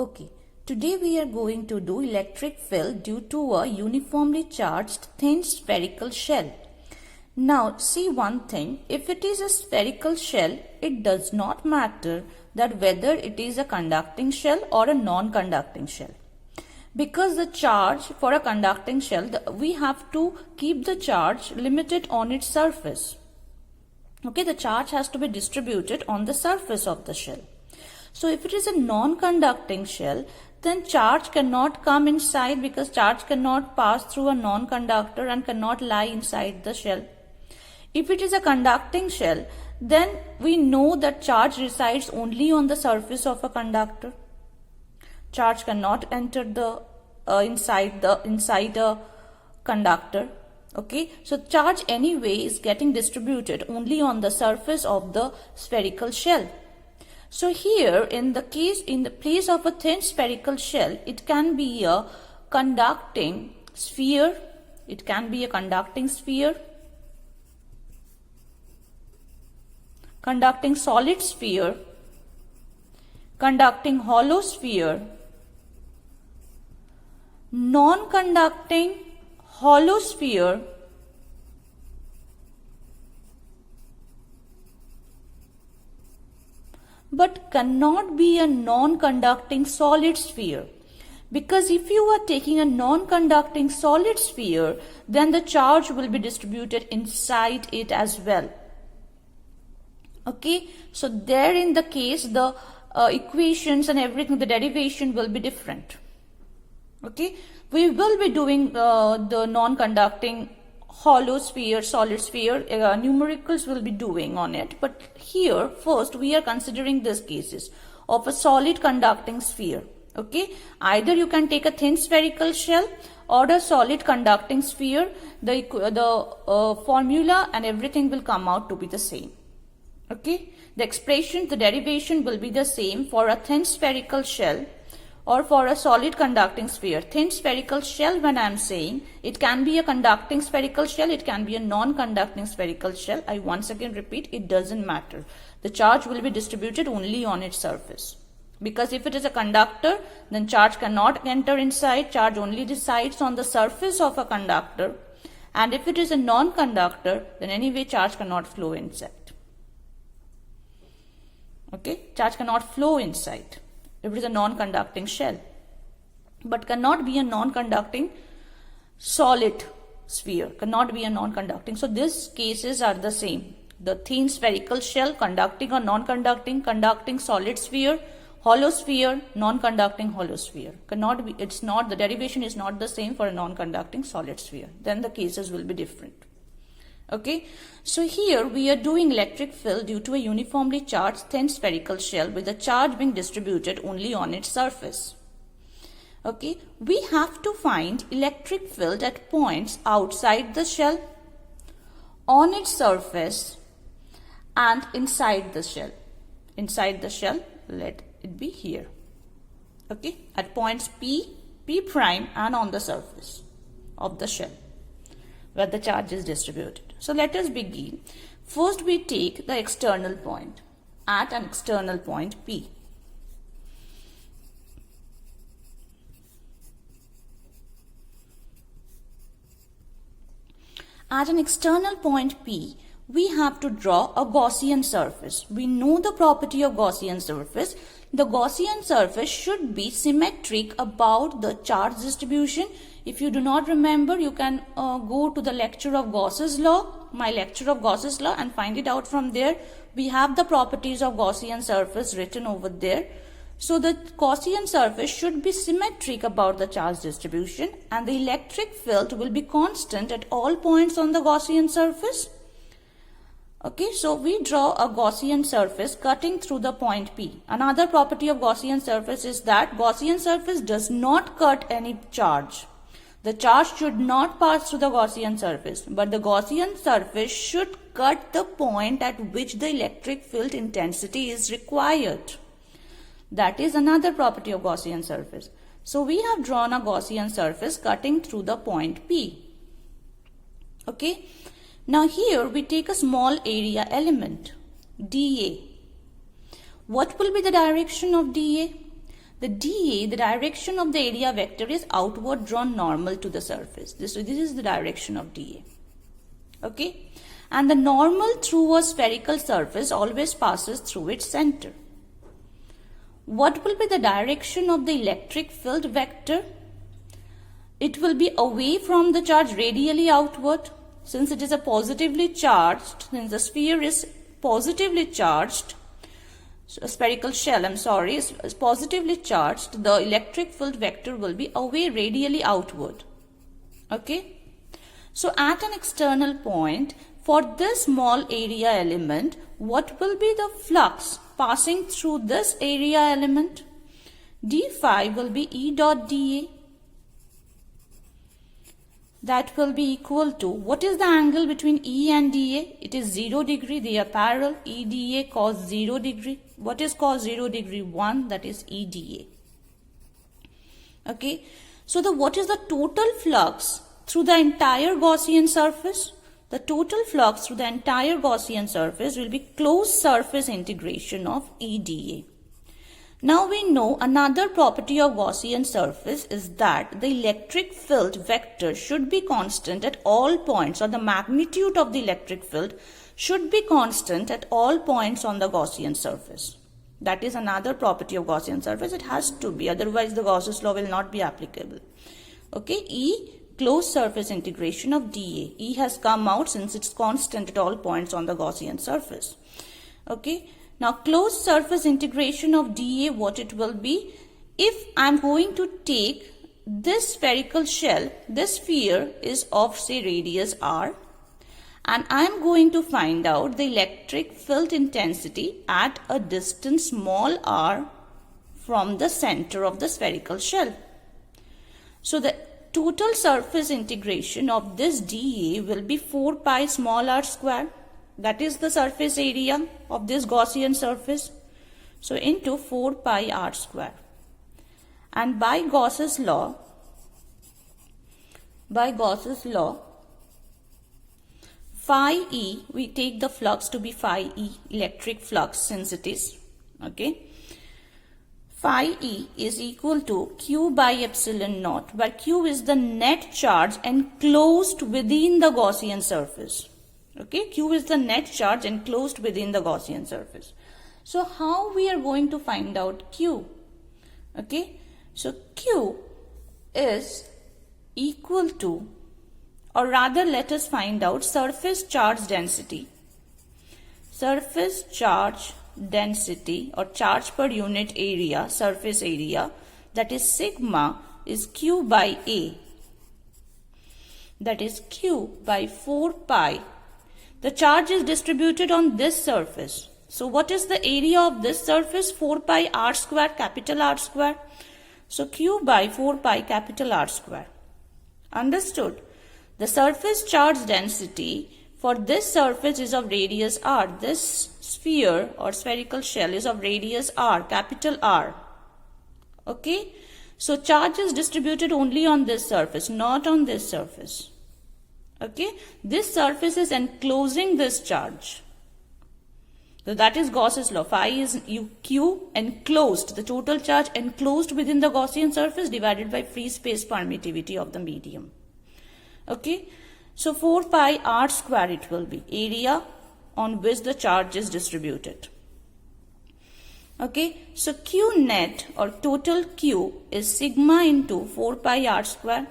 Okay, today we are going to do electric field due to a uniformly charged thin spherical shell. Now see one thing, if it is a spherical shell, it does not matter that whether it is a conducting shell or a non-conducting shell. Because the charge for a conducting shell, we have to keep the charge limited on its surface. Okay, the charge has to be distributed on the surface of the shell. So if it is a non-conducting shell, then charge cannot come inside because charge cannot pass through a non-conductor and cannot lie inside the shell. If it is a conducting shell, then we know that charge resides only on the surface of a conductor. Charge cannot enter the inside a conductor. Okay, so charge anyway is getting distributed only on the surface of the spherical shell. So here in the place of a thin spherical shell, it can be a conducting sphere, it can be a conducting sphere, conducting solid sphere, conducting hollow sphere, non-conducting hollow sphere, but cannot be a non-conducting solid sphere. Because if you are taking a non-conducting solid sphere, then the charge will be distributed inside it as well. Okay, so there in the case, the equations and everything, the derivation will be different. Okay, we will be doing the non-conducting hollow sphere, solid sphere, numericals will be doing on it. But here first we are considering these cases of a solid conducting sphere. Okay, either you can take a thin spherical shell or a solid conducting sphere. The formula and everything will come out to be the same. Okay, the expression, the derivation will be the same for a thin spherical shell or for a solid conducting sphere. Thin spherical shell, when I am saying, it can be a conducting spherical shell, it can be a non-conducting spherical shell. I once again repeat, it doesn't matter. The charge will be distributed only on its surface. Because if it is a conductor, then charge cannot enter inside, charge only resides on the surface of a conductor. And if it is a non-conductor, then anyway charge cannot flow inside. Okay, charge cannot flow inside if it is a non-conducting shell, but cannot be a non-conducting solid sphere, cannot be a non-conducting. So these cases are the same. The thin spherical shell, conducting or non-conducting, conducting solid sphere, hollow sphere, non-conducting hollow sphere. Cannot be, it's not, the derivation is not the same for a non-conducting solid sphere. Then the cases will be different. Okay, so here we are doing electric field due to a uniformly charged thin spherical shell with the charge being distributed only on its surface. Okay, we have to find electric field at points outside the shell, on its surface, and inside the shell. Inside the shell, let it be here. Okay, at points P, P prime, and on the surface of the shell where the charge is distributed. So let us begin. First we take the external point at an external point P. At an external point P, we have to draw a Gaussian surface. We know the property of Gaussian surface. The Gaussian surface should be symmetric about the charge distribution. If you do not remember, you can go to the lecture of Gauss's law, my lecture of Gauss's law, and find it out from there. We have the properties of Gaussian surface written over there. So the Gaussian surface should be symmetric about the charge distribution, and the electric field will be constant at all points on the Gaussian surface. Okay, so we draw a Gaussian surface cutting through the point P. Another property of Gaussian surface is that Gaussian surface does not cut any charge. The charge should not pass through the Gaussian surface, but the Gaussian surface should cut the point at which the electric field intensity is required. That is another property of Gaussian surface. So we have drawn a Gaussian surface cutting through the point P. Okay. Now here we take a small area element, dA. What will be the direction of dA? the dA, the direction of the area vector is outward drawn normal to the surface. This is the direction of dA. Okay? And the normal through a spherical surface always passes through its center. What will be the direction of the electric field vector? It will be away from the charge, radially outward. Since it is a positively charged, since the sphere is positively charged, so a spherical shell, is positively charged, the electric field vector will be away, radially outward. Okay? So at an external point, for this small area element, what will be the flux passing through this area element? d phi will be E dot dA. That will be equal to, what is the angle between E and dA? It is 0 degree. They are parallel. EDA cos 0 degree. What is cos 0 degree? 1. That is EDA. Okay. So what is the total flux through the entire Gaussian surface? The total flux through the entire Gaussian surface will be closed surface integration of EDA. Now we know another property of Gaussian surface is that the electric field vector should be constant at all points, or the magnitude of the electric field should be constant at all points on the Gaussian surface. That is another property of Gaussian surface. It has to be, otherwise the Gauss's law will not be applicable. Okay, E closed surface integration of dA. E has come out since it's constant at all points on the Gaussian surface. Okay. Now, closed surface integration of dA, what it will be? If I'm going to take this spherical shell, this sphere is of say radius r, and I'm going to find out the electric field intensity at a distance small r from the center of the spherical shell. So, the total surface integration of this dA will be 4 pi small r square. That is the surface area of this Gaussian surface. So, into 4 pi r square. And by Gauss's law, phi E, we take the flux to be phi E, electric flux since it is. Okay. Phi E is equal to Q by epsilon naught, where Q is the net charge enclosed within the Gaussian surface. Okay, Q is the net charge enclosed within the Gaussian surface. So, how we are going to find out Q? Okay, so Q is equal to, or rather let us find out surface charge density. Surface charge density or charge per unit area, surface area, that is sigma is Q by A. That is Q by 4 pi. The charge is distributed on this surface. So, what is the area of this surface? 4 pi r square, capital R square. So, Q by 4 pi capital R square. Understood? The surface charge density for this surface is of radius r. This sphere or spherical shell is of radius r, capital R. Okay? So, charge is distributed only on this surface, not on this surface. Okay, this surface is enclosing this charge. So that is Gauss's law. Phi is Q enclosed, the total charge enclosed within the Gaussian surface divided by free space permittivity of the medium. Okay, so 4 pi r square it will be, area on which the charge is distributed. Okay, so Q net or total Q is sigma into 4 pi r square.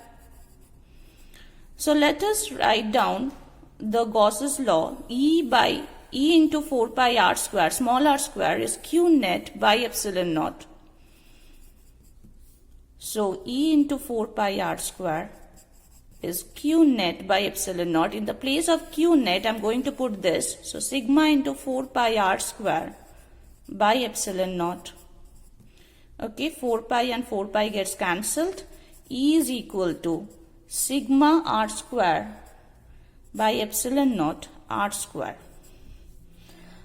So, let us write down the Gauss's law. E into 4 pi r square, small r square is Q net by epsilon naught. So, E into 4 pi r square is Q net by epsilon naught. In the place of Q net, I am going to put this. So, sigma into 4 pi r square by epsilon naught. Okay, 4 pi and 4 pi gets cancelled. E is equal to sigma r square by epsilon naught r square.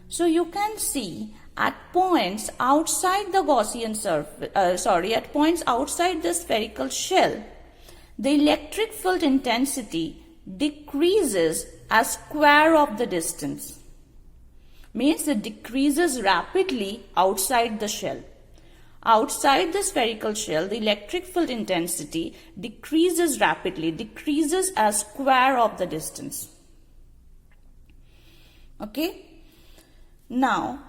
So you can see at points outside the Gaussian surface, at points outside the spherical shell, the electric field intensity decreases as square of the distance. Means it decreases rapidly outside the shell. outside the spherical shell, the electric field intensity decreases rapidly, decreases as square of the distance. Okay. Now,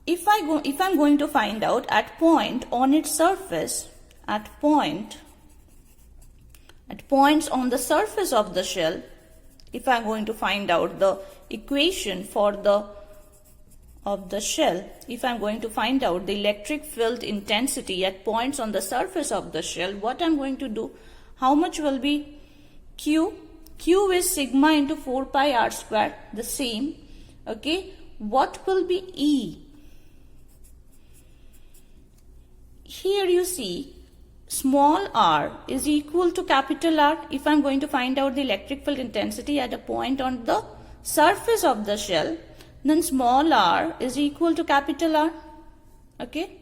if I'm going to find out at point on its surface, at points on the surface of the shell, if I'm going to find out the equation for of the shell, if I'm going to find out the electric field intensity at points on the surface of the shell, what I'm going to do, how much will be Q? Q is sigma into 4 pi r square, the same. Okay, what will be E? Here you see small r is equal to capital R. If I'm going to find out the electric field intensity at a point on the surface of the shell, then small r is equal to capital R. Okay.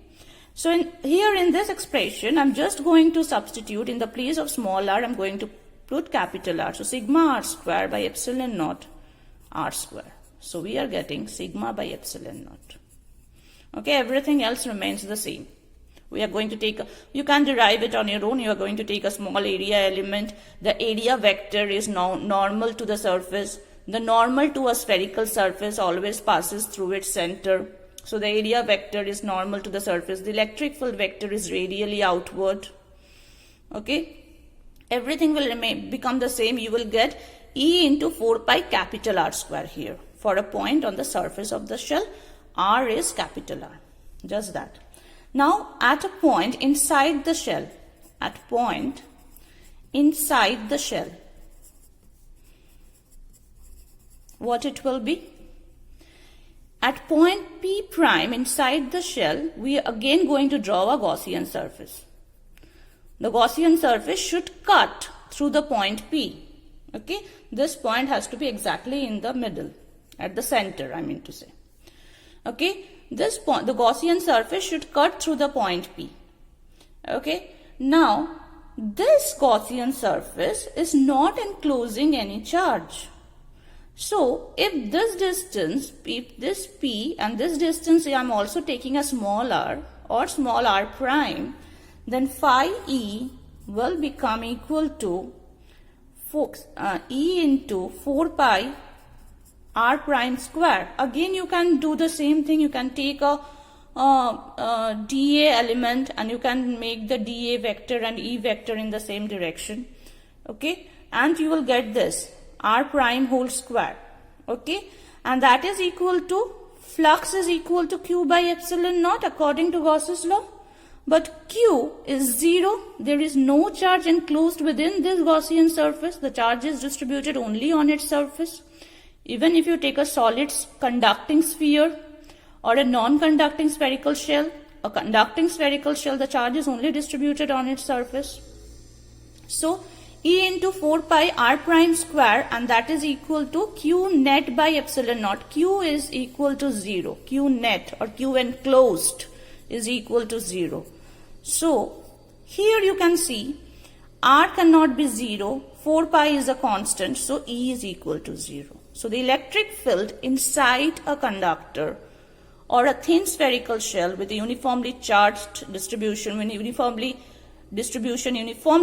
So here in this expression, I'm just going to substitute in the place of small r, I'm going to put capital R. So sigma r square by epsilon naught r square. So we are getting sigma by epsilon naught. Okay, everything else remains the same. We are going to take, you can derive it on your own. You are going to take a small area element. The area vector is normal to the surface. The normal to a spherical surface always passes through its center. So the area vector is normal to the surface. The electric field vector is radially outward. Okay. Everything will become the same. You will get E into 4 pi capital R square here. For a point on the surface of the shell, R is capital R. Just that. Now, at a point inside the shell, what it will be? At point P prime inside the shell, we are again going to draw a Gaussian surface. The Gaussian surface should cut through the point P. Okay, this point has to be exactly in the middle, at the center, I mean to say. Okay, this point, the Gaussian surface should cut through the point P. Okay, now this Gaussian surface is not enclosing any charge. So if this distance, this P and this distance, I am also taking a small r or small r prime, then phi E will become equal to E into 4 pi r prime square. Again, you can do the same thing. You can take a dA element and you can make the dA vector and E vector in the same direction. Okay, and you will get this r prime whole square. Okay, and that is equal to, flux is equal to Q by epsilon naught according to Gauss's law. But Q is 0. There is no charge enclosed within this Gaussian surface. The charge is distributed only on its surface. Even if you take a solid conducting sphere or a non-conducting spherical shell, a conducting spherical shell, the charge is only distributed on its surface. So, E into 4 pi r prime square, and that is equal to Q net by epsilon naught. Q is equal to 0. Q net or Q enclosed is equal to 0. So, here you can see r cannot be 0. 4 pi is a constant, so E is equal to 0. So the electric field inside a conductor or a thin spherical shell with a uniformly charged distribution, uniform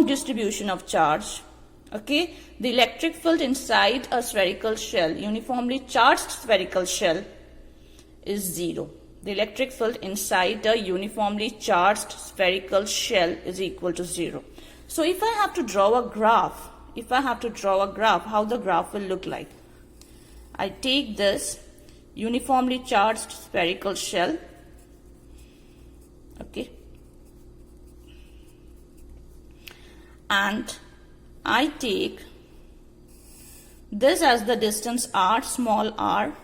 distribution of charge. Okay, the electric field inside a spherical shell, uniformly charged spherical shell, is 0. The electric field inside a uniformly charged spherical shell is equal to 0. So if I have to draw a graph, how the graph will look like? I take this uniformly charged spherical shell, okay, and I take this as the distance r, small r,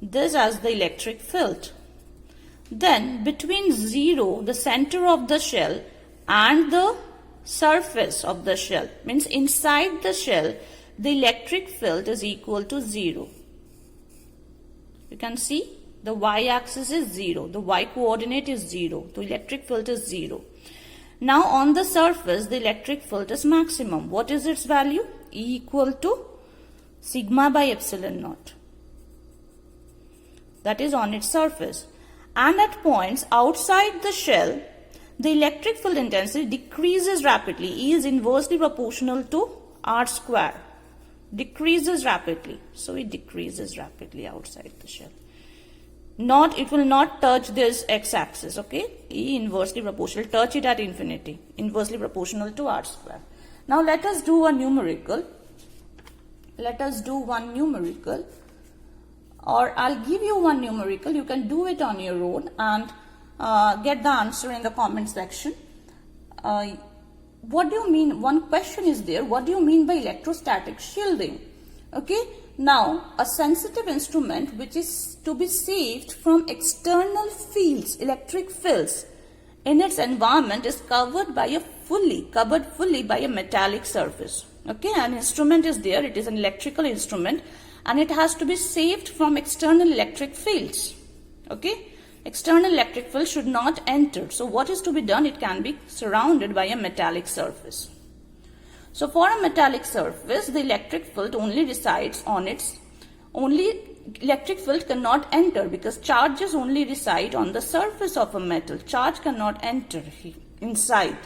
this as the electric field. Then between 0, the center of the shell, and the surface of the shell, means inside the shell, the electric field is equal to 0. You can see the y-axis is 0. The y-coordinate is 0. The electric field is 0. Now on the surface, the electric field is maximum. What is its value? E equal to sigma by epsilon naught. That is on its surface. and at points outside the shell, the electric field intensity decreases rapidly. E is inversely proportional to R square. Decreases rapidly. So it decreases rapidly outside the shell. It will not touch this x-axis, okay? E inversely proportional. Touch it at infinity. Inversely proportional to R square. Now let us do a numerical. Let us do one numerical. Or I'll give you one numerical. You can do it on your own and get the answer in the comment section. What do you mean? One question is there. What do you mean by electrostatic shielding? Okay. Now, a sensitive instrument which is to be saved from external fields, electric fields, in its environment is covered fully by a metallic surface. Okay. An instrument is there. It is an electrical instrument and it has to be saved from external electric fields. Okay. External electric field should not enter. So what is to be done? It can be surrounded by a metallic surface. So for a metallic surface, the electric field only resides on electric field cannot enter because charges only reside on the surface of a metal. Charge cannot enter inside.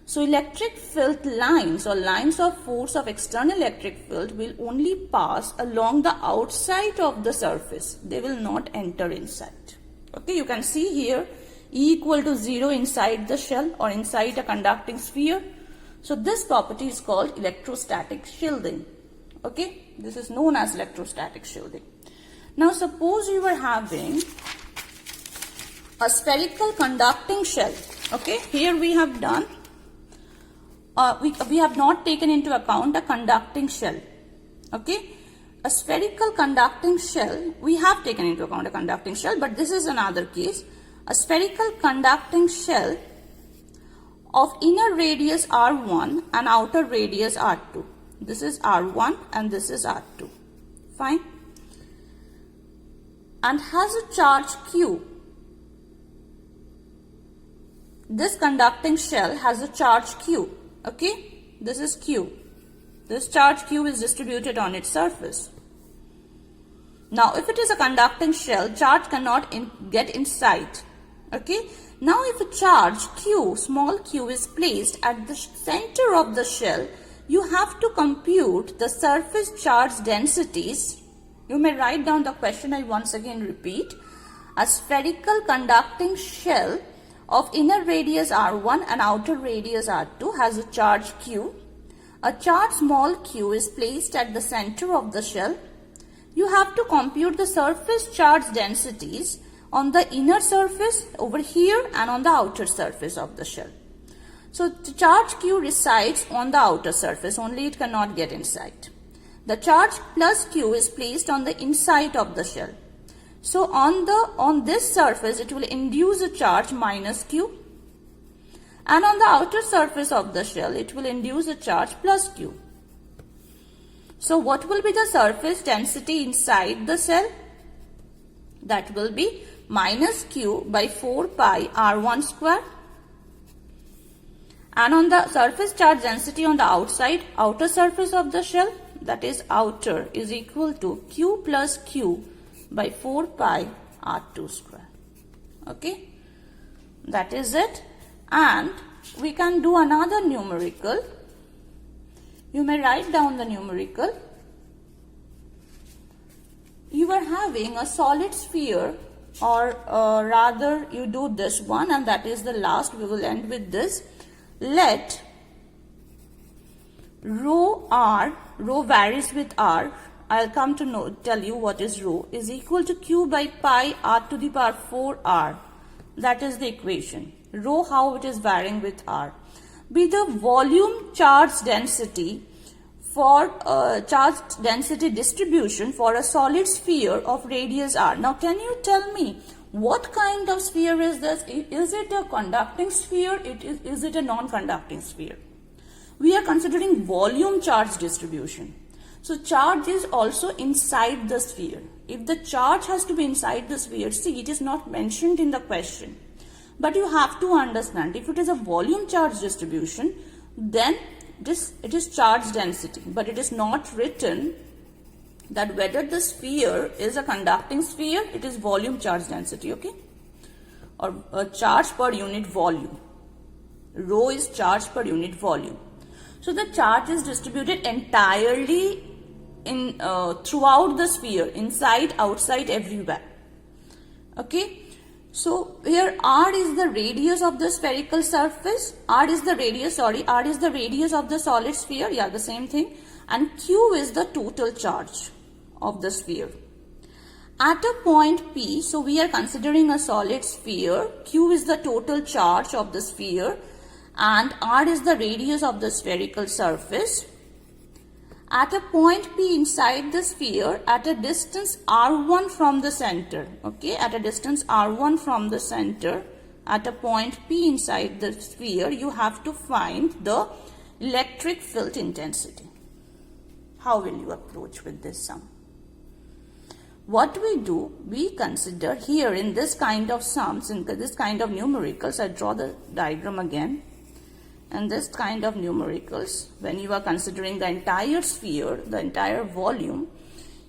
So electric field lines or lines of force of external electric field will only pass along the outside of the surface. They will not enter inside. Okay, you can see here E equal to 0 inside the shell or inside a conducting sphere. So this property is called electrostatic shielding. Okay, this is known as electrostatic shielding. Now suppose you were having a spherical conducting shell. Okay, here we have done, we have not taken into account a conducting shell. Okay. A spherical conducting shell, we have taken into account a conducting shell, but this is another case. A spherical conducting shell of inner radius R1 and outer radius R2. This is R1 and this is R2. Fine. And has a charge Q. This conducting shell has a charge Q. Okay. This is Q. This charge Q is distributed on its surface. Now, if it is a conducting shell, charge cannot get inside. Okay. Now, if a charge Q, small q, is placed at the center of the shell, you have to compute the surface charge densities. You may write down the question. I once again repeat. A spherical conducting shell of inner radius R1 and outer radius R2 has a charge Q. A charge small q is placed at the center of the shell. You have to compute the surface charge densities on the inner surface over here and on the outer surface of the shell. So the charge q resides on the outer surface, only it cannot get inside. The charge plus q is placed on the inside of the shell. So on this surface it will induce a charge minus q. And on the outer surface of the shell, it will induce a charge plus Q. So what will be the surface density inside the cell? That will be minus Q by 4 pi R1 square. And on the surface charge density on the outer surface of the shell, that is outer, is equal to Q plus Q by 4 pi R2 square. Okay, that is it. And we can do another numerical. You may write down the numerical. You are having a solid sphere, or rather you do this one, and that is the last. We will end with this. Let rho r, rho varies with r, I'll come to tell you what is rho, is equal to Q by pi r to the power 4 r. That is the equation. Rho, how it is varying with r, be the volume charge density for charge density distribution for a solid sphere of radius r. Now can you tell me what kind of sphere is this? Is it a conducting sphere? Is it a non-conducting sphere? We are considering volume charge distribution. So charge is also inside the sphere. If the charge has to be inside the sphere, see, it is not mentioned in the question. But you have to understand, if it is a volume charge distribution, then it is charge density. But it is not written that whether the sphere is a conducting sphere, it is volume charge density, okay? or charge per unit volume. Rho is charge per unit volume. So the charge is distributed entirely in throughout the sphere, inside, outside, everywhere. Okay. So here R is the radius of the spherical surface. R is the radius of the solid sphere. Yeah, the same thing. And Q is the total charge of the sphere. At a point P, so we are considering a solid sphere. Q is the total charge of the sphere and R is the radius of the spherical surface. At a point P inside the sphere, at a distance R1 from the center, okay, at a distance R1 from the center, at a point P inside the sphere, you have to find the electric field intensity. How will you approach with this sum? What we do, we consider here in this kind of sums, in this kind of numericals, I draw the diagram again. And this kind of numericals, when you are considering the entire sphere, the entire volume,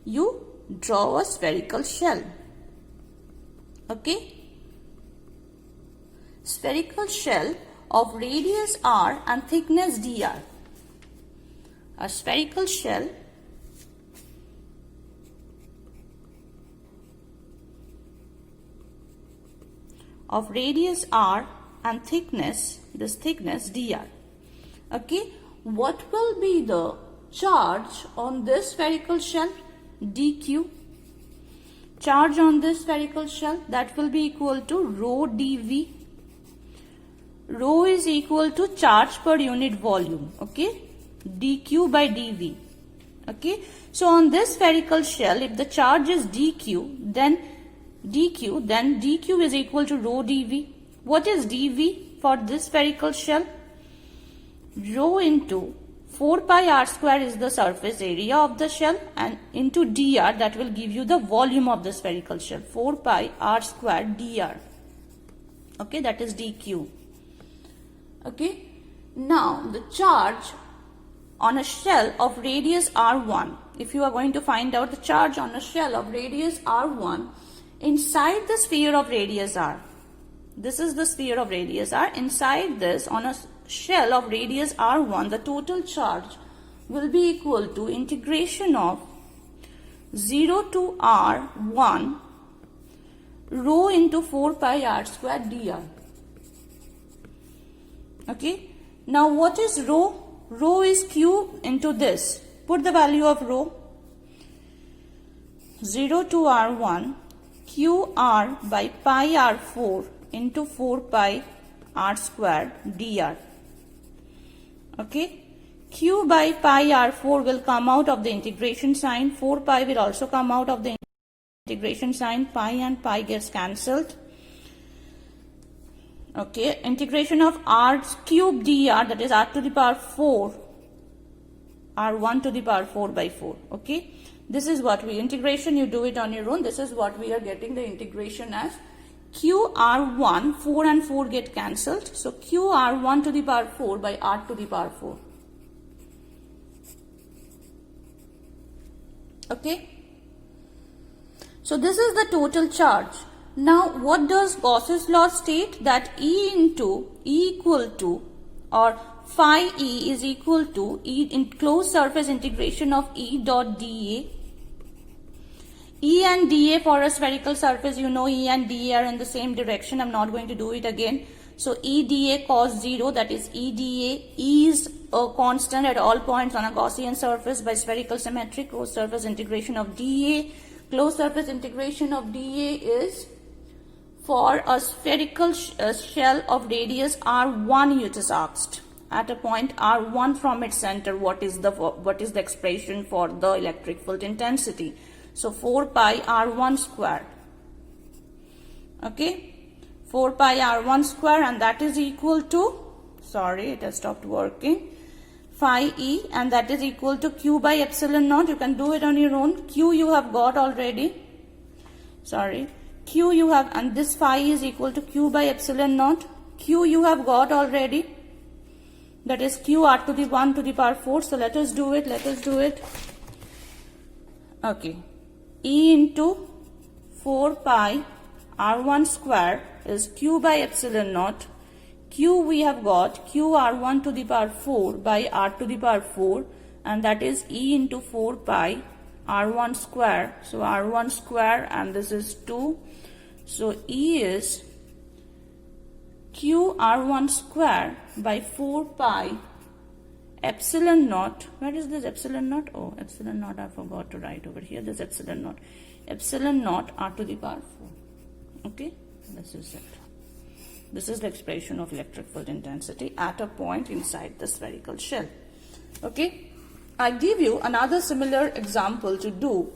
you draw a spherical shell. Okay? Spherical shell of radius r and thickness dr. A spherical shell of radius r and thickness, this thickness dr. Okay, what will be the charge on this spherical shell? dq. Charge on this spherical shell, that will be equal to rho dv. Rho is equal to charge per unit volume. Okay, dq by dv. Okay, so on this spherical shell, if the charge is dq, then dq is equal to rho dv. What is dv for this spherical shell? Rho into 4 pi r square is the surface area of the shell, and into dr, that will give you the volume of the spherical shell. 4 pi r square dr. Okay, that is dq. Okay, now the charge on a shell of radius r1, if you are going to find out the charge on a shell of radius r1 inside the sphere of radius r. This is the sphere of radius r. Inside this, on a shell of radius r1, the total charge will be equal to integration of 0 to r1 rho into 4 pi r square dr. Okay. Now what is rho? Rho is q into this. Put the value of rho. 0 to r1 qr by pi r4 into 4 pi r square dr. Okay, q by pi r4 will come out of the integration sign, 4 pi will also come out of the integration sign, pi and pi gets cancelled. Okay, integration of r cube dr, that is r to the power 4, r1 to the power 4 by 4. Okay, this is what we integration, you do it on your own. This is what we are getting the integration as. Q r1, 4 and 4 get cancelled. So q r1 to the power 4 by r to the power 4. Okay. So this is the total charge. Now what does Gauss's law state? That E equal to, or phi E is equal to E in closed surface integration of E dot dA. E and dA for a spherical surface, you know E and dA are in the same direction. I'm not going to do it again. So E dA cos 0, that is E dA. E is a constant at all points on a Gaussian surface by spherical symmetry. Closed surface integration of dA. Closed surface integration of dA is for a spherical shell of radius r1, it is asked. At a point r1 from its center, what is the expression for the electric field intensity? So 4 pi r1 square. Okay, 4 pi r1 square, and that is equal to, sorry, it has stopped working, phi E, and that is equal to q by epsilon naught. You can do it on your own. Q you have got already. Sorry, q you have, and this phi is equal to q by epsilon naught. Q you have got already. That is q r to the 1 to the power 4. So let us do it. Okay. E into 4 pi R1 square is Q by epsilon naught. Q we have got Q R1 to the power 4 by R to the power 4, and that is E into 4 pi R1 square. So R1 square, and this is 2. So E is Q R1 square by 4 pi epsilon naught. Where is this epsilon naught? Oh, epsilon naught I forgot to write over here. This epsilon naught. Epsilon naught R to the power 4. Okay, this is it. This is the expression of electric field intensity at a point inside the spherical shell. Okay, I give you another similar example to do.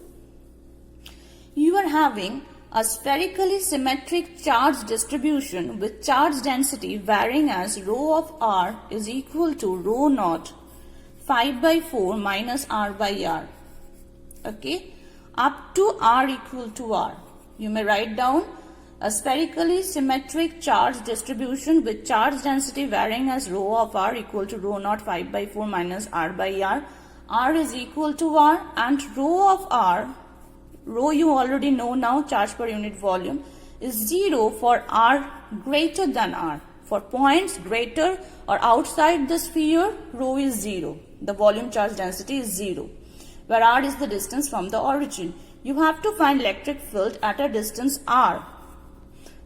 You are having a spherically symmetric charge distribution with charge density varying as rho of R is equal to rho naught 5 by 4 minus R by R. Okay, up to R equal to R. You may write down a spherically symmetric charge distribution with charge density varying as rho of R equal to rho naught 5 by 4 minus R by R. R is equal to R, and rho of R, rho you already know now, charge per unit volume, is 0 for R greater than R. For points greater or outside the sphere, rho is 0. The volume charge density is 0, where R is the distance from the origin. You have to find electric field at a distance R,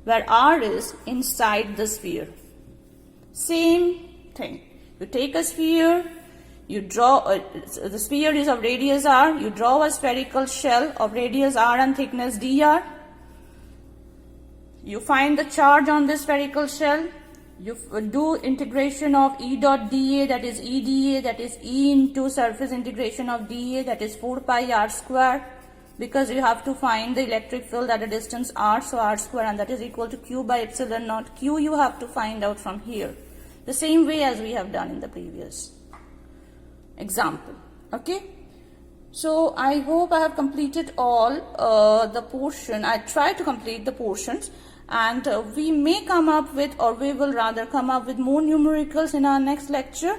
where R is inside the sphere. Same thing. You take a sphere, you draw, the sphere is of radius R, you draw a spherical shell of radius R and thickness dr. You find the charge on this spherical shell. You do integration of E dot dA, that is E dA, that is E into surface integration of dA, that is 4 pi R square. Because you have to find the electric field at a distance R, so R square, and that is equal to Q by epsilon naught. Q you have to find out from here, the same way as we have done in the previous example. Okay, so I hope I have completed all the portion. I try to complete the portions, and we may come up with, or we will rather come up with more numericals in our next lecture.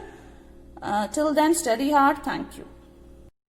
Till then, study hard. Thank you.